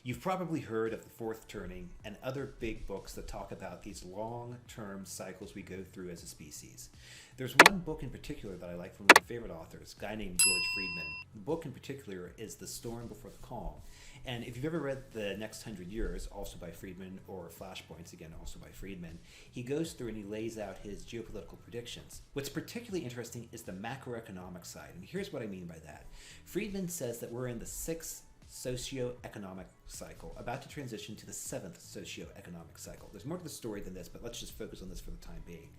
You've probably heard of the fourth turning and other big books that talk about these long-term cycles we go through as a species. There's one book in particular that I like from one of my favorite authors, a guy named George Friedman. The book in particular is The Storm Before the Calm. And if you've ever read The Next 100 Years, also by Friedman, or Flashpoints, again, also by Friedman, he goes through and he lays out his geopolitical predictions. What's particularly interesting is the macroeconomic side, and here's what I mean by that. Friedman says that we're in the sixth socioeconomic cycle, about to transition to the seventh socioeconomic cycle. There's more to the story than this, but let's just focus on this for the time being.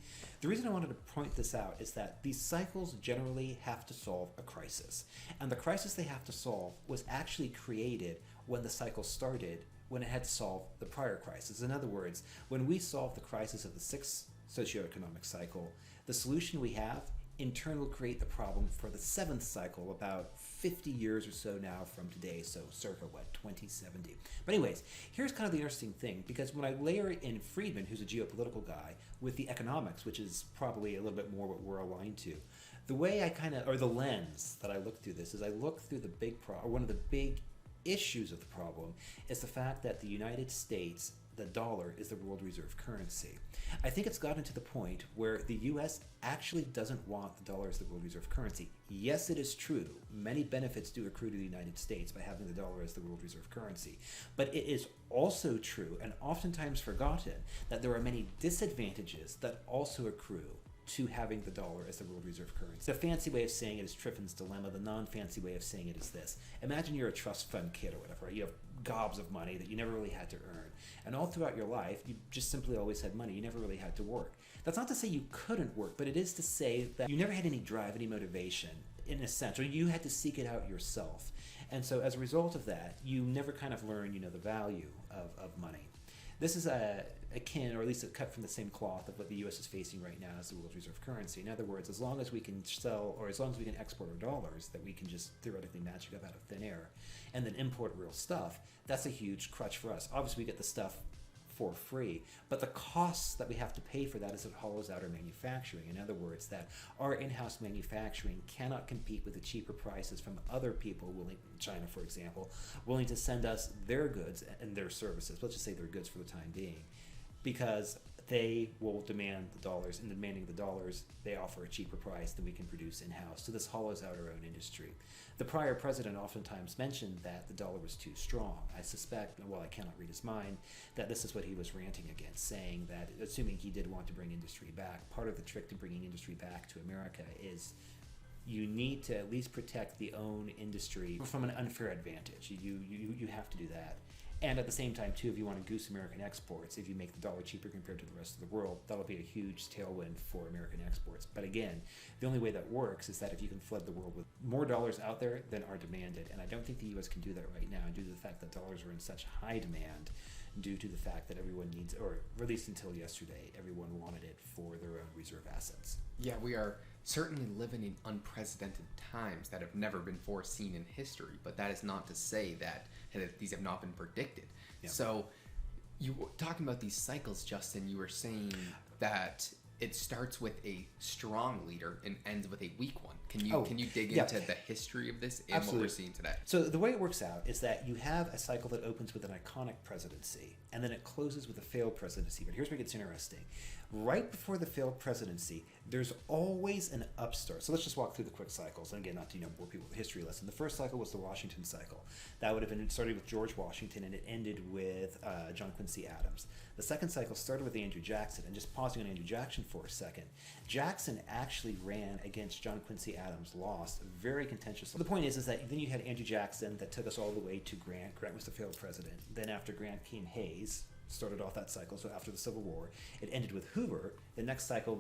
The reason I wanted to point this out is that these cycles generally have to solve a crisis. And the crisis they have to solve was actually created when the cycle started, when it had to solve the prior crisis. In other words, when we solve the crisis of the sixth socioeconomic cycle, the solution we have in turn will create the problem for the seventh cycle about 50 years or so now from today, so circa, 2070. But anyways, here's kind of the interesting thing, because when I layer in Friedman, who's a geopolitical guy, with the economics, which is probably a little bit more what we're aligned to, the way I kind of, or the lens that I look through this is I look through the big or one of the big issues of the problem is the fact that the United States, the dollar, is the world reserve currency. I think it's gotten to the point where the US actually doesn't want the dollar as the world reserve currency. Yes, it is true. Many benefits do accrue to the United States by having the dollar as the world reserve currency. But it is also true, and oftentimes forgotten, that there are many disadvantages that also accrue to having the dollar as the world reserve currency. The fancy way of saying it is Trifans Dilemma. The non-fancy way of saying it is this. Imagine you're a trust fund kid or whatever. You have gobs of money that you never really had to earn. And all throughout your life, you just simply always had money. You never really had to work. That's not to say you couldn't work, but it is to say that you never had any drive, any motivation, in a sense, or you had to seek it out yourself. And so as a result of that, you never kind of learn, the value of money. This is akin, or at least a cut from the same cloth of what the U.S. is facing right now as the world reserve currency. In other words, as long as we can sell, or as long as we can export our dollars that we can just theoretically magic up out of thin air, and then import real stuff, that's a huge crutch for us. Obviously, we get the stuff for free, but the costs that we have to pay for that is it hollows out our manufacturing. In other words, that our in-house manufacturing cannot compete with the cheaper prices from other people, China for example, willing to send us their goods and their services. Let's just say their goods for the time being, because they will demand the dollars, and demanding the dollars, they offer a cheaper price than we can produce in-house. So this hollows out our own industry. The prior president oftentimes mentioned that the dollar was too strong. I suspect, while I cannot read his mind, that this is what he was ranting against, saying that, assuming he did want to bring industry back, part of the trick to bringing industry back to America is you need to at least protect the own industry from an unfair advantage. You have to do that. And at the same time, too, if you want to goose American exports, if you make the dollar cheaper compared to the rest of the world, that'll be a huge tailwind for American exports. But again, the only way that works is that if you can flood the world with more dollars out there than are demanded. And I don't think the U.S. can do that right now due to the fact that dollars are in such high demand, due to the fact that everyone needs, or at least until yesterday, everyone wanted it for their own reserve assets. Yeah, we are certainly living in unprecedented times that have never been foreseen in history, but that is not to say that these have not been predicted. Yeah. So you were talking about these cycles, Justin. You were saying that it starts with a strong leader and ends with a weak one. Can you dig into the history of this and Absolutely. What we're seeing today? So the way it works out is that you have a cycle that opens with an iconic presidency, and then it closes with a failed presidency. But here's where it gets interesting. Right before the failed presidency, there's always an upstart. So let's just walk through the quick cycles. And again, not to bore people with a history lesson. The first cycle was the Washington cycle. That would have been started with George Washington, and it ended with John Quincy Adams. The second cycle started with Andrew Jackson. And just pausing on Andrew Jackson for a second, Jackson actually ran against John Quincy Adams, lost very contentiously. The point is that then you had Andrew Jackson that took us all the way to Grant. Grant was the failed president. Then after Grant came Hayes, started off that cycle. So after the Civil War, it ended with Hoover. The next cycle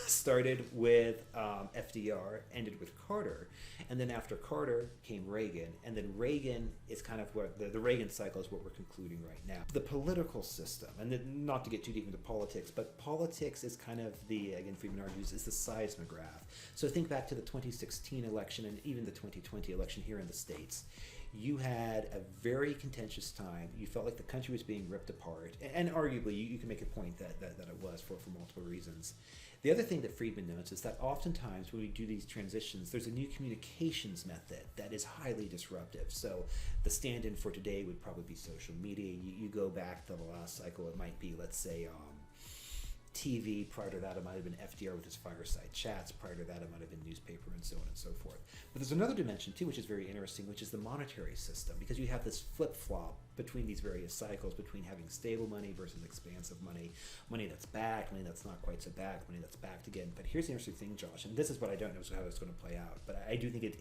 started with FDR, ended with Carter, and then after Carter came Reagan, and then Reagan is kind of what the Reagan cycle is what we're concluding right now. The political system, and then not to get too deep into politics, but politics is kind of again Friedman argues, is the seismograph. So think back to the 2016 election and even the 2020 election here in the States. you had a very contentious time. You felt like the country was being ripped apart, and arguably you can make a point that it was for multiple reasons. The other thing that Friedman notes is that oftentimes when we do these transitions, there's a new communications method that is highly disruptive. So the stand-in for today would probably be social media. You go back to the last cycle, it might be, let's say, TV. Prior to that, it might have been FDR with his fireside chats. Prior to that, it might have been newspaper, and so on and so forth. But there's another dimension too, which is very interesting, which is the monetary system, because you have this flip-flop between these various cycles, between having stable money versus expansive money, money that's back, money that's not quite so back, money that's backed again. But here's the interesting thing, Josh, and this is what I don't know how it's going to play out, but I do think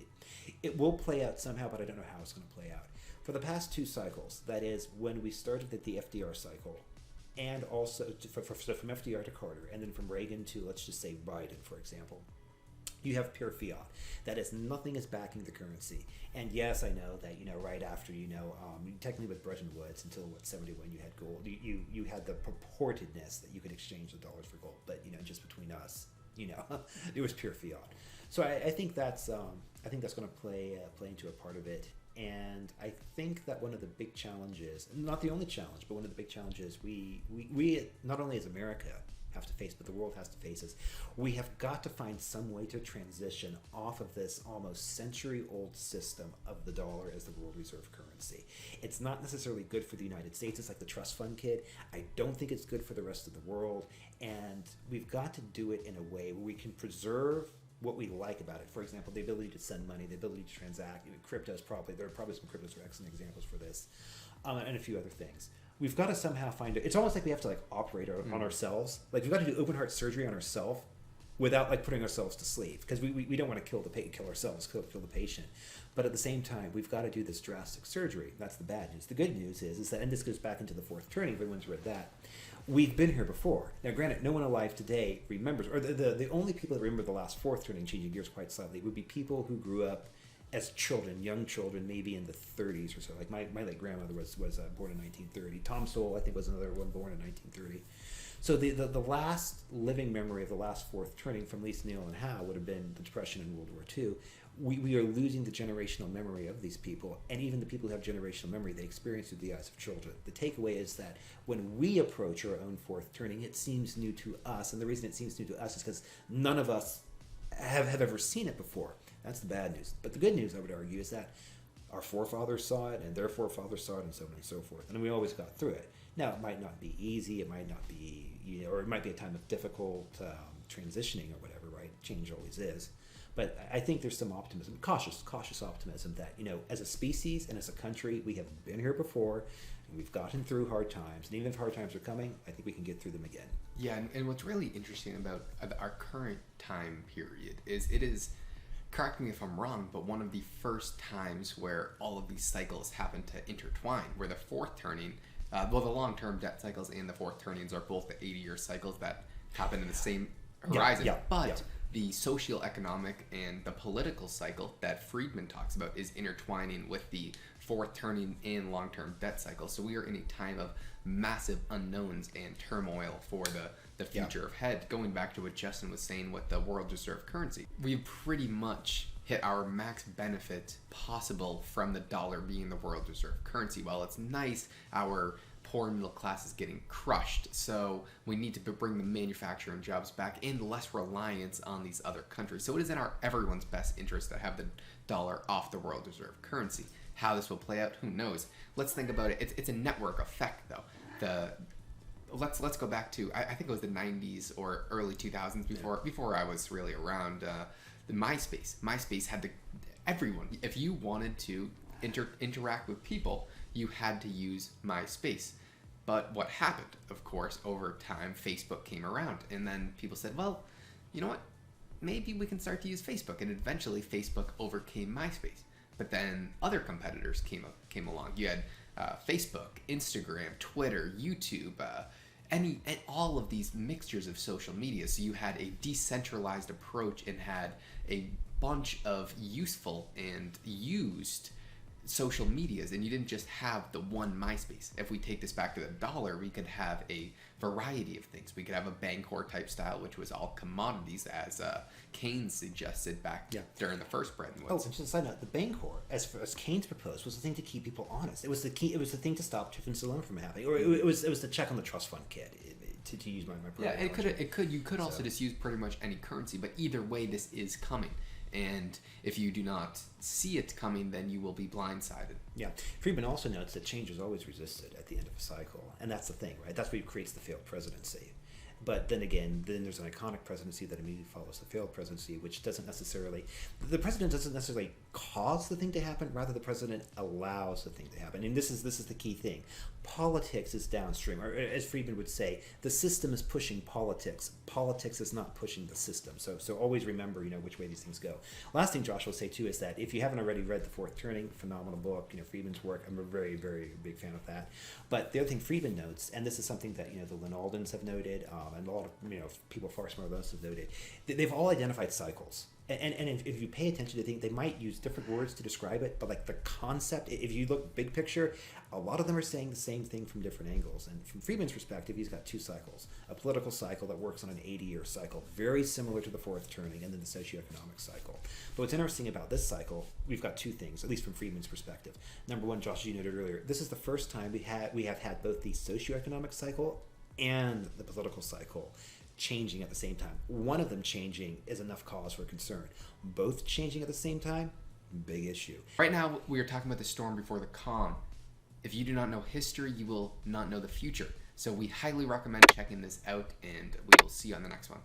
it will play out somehow, but I don't know how it's going to play out. For the past two cycles, that is, when we started at the FDR cycle, and also from FDR to Carter, and then from Reagan to, let's just say, Biden, for example, you have pure fiat. That is, nothing is backing the currency. And yes, I know that, right after, technically with Bretton Woods until, 71, you had gold. You had the purportedness that you could exchange the dollars for gold. But, just between us, it was pure fiat. So I think that's going to play into a part of it. And I think that one of the big challenges, not the only challenge, but one of the big challenges we not only as America have to face, but the world has to face, is we have got to find some way to transition off of this almost century-old system of the dollar as the world reserve currency. It's not necessarily good for the United States. It's like the trust fund kid. I don't think it's good for the rest of the world. And we've got to do it in a way where we can preserve what we like about it. For example, the ability to send money, the ability to transact. There are probably some cryptos are excellent examples for this, and a few other things. We've got to somehow find it. It's almost like we have to operate on ourselves. Like, we've got to do open heart surgery on ourselves without putting ourselves to sleep, because we don't want to kill ourselves, kill the patient. But at the same time, we've got to do this drastic surgery. That's the bad news. The good news is that, and this goes back into the fourth turning, if everyone's read that, we've been here before. Now, granted, no one alive today remembers, or the only people that remember the last fourth turning, changing gears quite slightly, would be people who grew up as children, young children, maybe in the 30s or so. Like my late grandmother was born in 1930. Tom Sowell, I think, was another one born in 1930. So the last living memory of the last fourth turning from Lisa, Neil, and Howe would have been the Depression and World War II. We are losing the generational memory of these people, and even the people who have generational memory, they experience through the eyes of children. The takeaway is that when we approach our own fourth turning, it seems new to us, and the reason it seems new to us is because none of us have ever seen it before. That's the bad news. But the good news, I would argue, is that our forefathers saw it, and their forefathers saw it, and so on and so forth, and we always got through it. Now, it might not be easy, it might not be, or it might be a time of difficult transitioning or whatever, right? Change always is. But I think there's some optimism, cautious optimism that, as a species and as a country, we have been here before, and we've gotten through hard times. And even if hard times are coming, I think we can get through them again. Yeah, and what's really interesting about our current time period is it is, correct me if I'm wrong, but one of the first times where all of these cycles happen to intertwine, where the fourth turning, the long-term debt cycles and the fourth turnings are both the 80-year cycles that happen in the same horizon. But the socioeconomic and the political cycle that Friedman talks about is intertwining with the fourth turning and long-term debt cycle. So we are in a time of massive unknowns and turmoil for the future ahead. Going back to what Justin was saying with the world reserve currency, we've pretty much hit our max benefit possible from the dollar being the world reserve currency. While it's nice, our poor middle class is getting crushed, so we need to bring the manufacturing jobs back and less reliance on these other countries. So it is in everyone's best interest to have the dollar off the world reserve currency. How this will play out, who knows? Let's think about it. It's a network effect, though. Let's go back to, I think it was the 90s or early 2000s before I was really around. The MySpace had everyone. If you wanted to interact with people, you had to use MySpace. But what happened, of course, over time, Facebook came around, and then people said, well, you know what? Maybe we can start to use Facebook, and eventually Facebook overcame MySpace. But then other competitors came along. You had Facebook, Instagram, Twitter, YouTube, and all of these mixtures of social media. So you had a decentralized approach and had a bunch of useful and used social medias, and you didn't just have the one MySpace. If we take this back to the dollar, we could have a variety of things. We could have a Bancor type style, which was all commodities, as Keynes suggested back during the first Bretton Woods. Oh, and just a side note, the Bancor, as Keynes proposed, was the thing to keep people honest. It was the key. It was the thing to stop Trifans Dilemma from happening, or it was the check on the trust fund kit. To use my You could also just use pretty much any currency, but either way, this is coming. And if you do not see it coming, then you will be blindsided. Yeah. Friedman also notes that change is always resisted at the end of a cycle. And that's the thing, right? That's what creates the failed presidency. But then again, then there's an iconic presidency that immediately follows the failed presidency, which doesn't necessarily, the president doesn't necessarily cause the thing to happen, rather the president allows the thing to happen. And this is the key thing. Politics is downstream, or as Friedman would say, the system is pushing politics. Politics is not pushing the system. So always remember, which way these things go. Last thing Josh will say too is that if you haven't already read The Fourth Turning, phenomenal book, Friedman's work, I'm a very, very big fan of that. But the other thing Friedman notes, and this is something that, the Lynn Aldens have noted, and a lot of, people far smarter than us have noted, they've all identified cycles. And if you pay attention to things, they might use different words to describe it, but like the concept, if you look big picture, a lot of them are saying the same thing from different angles. And from Friedman's perspective, he's got two cycles. A political cycle that works on an 80-year cycle, very similar to the Fourth Turning, and then the socioeconomic cycle. But what's interesting about this cycle, we've got two things, at least from Friedman's perspective. Number one, Josh, you noted earlier, this is the first time we have had both the socioeconomic cycle and the political cycle changing at the same time. One of them changing is enough cause for concern. Both changing at the same time, big issue. Right now, we are talking about the storm before the calm. If you do not know history, you will not know the future. So we highly recommend checking this out, and we will see you on the next one.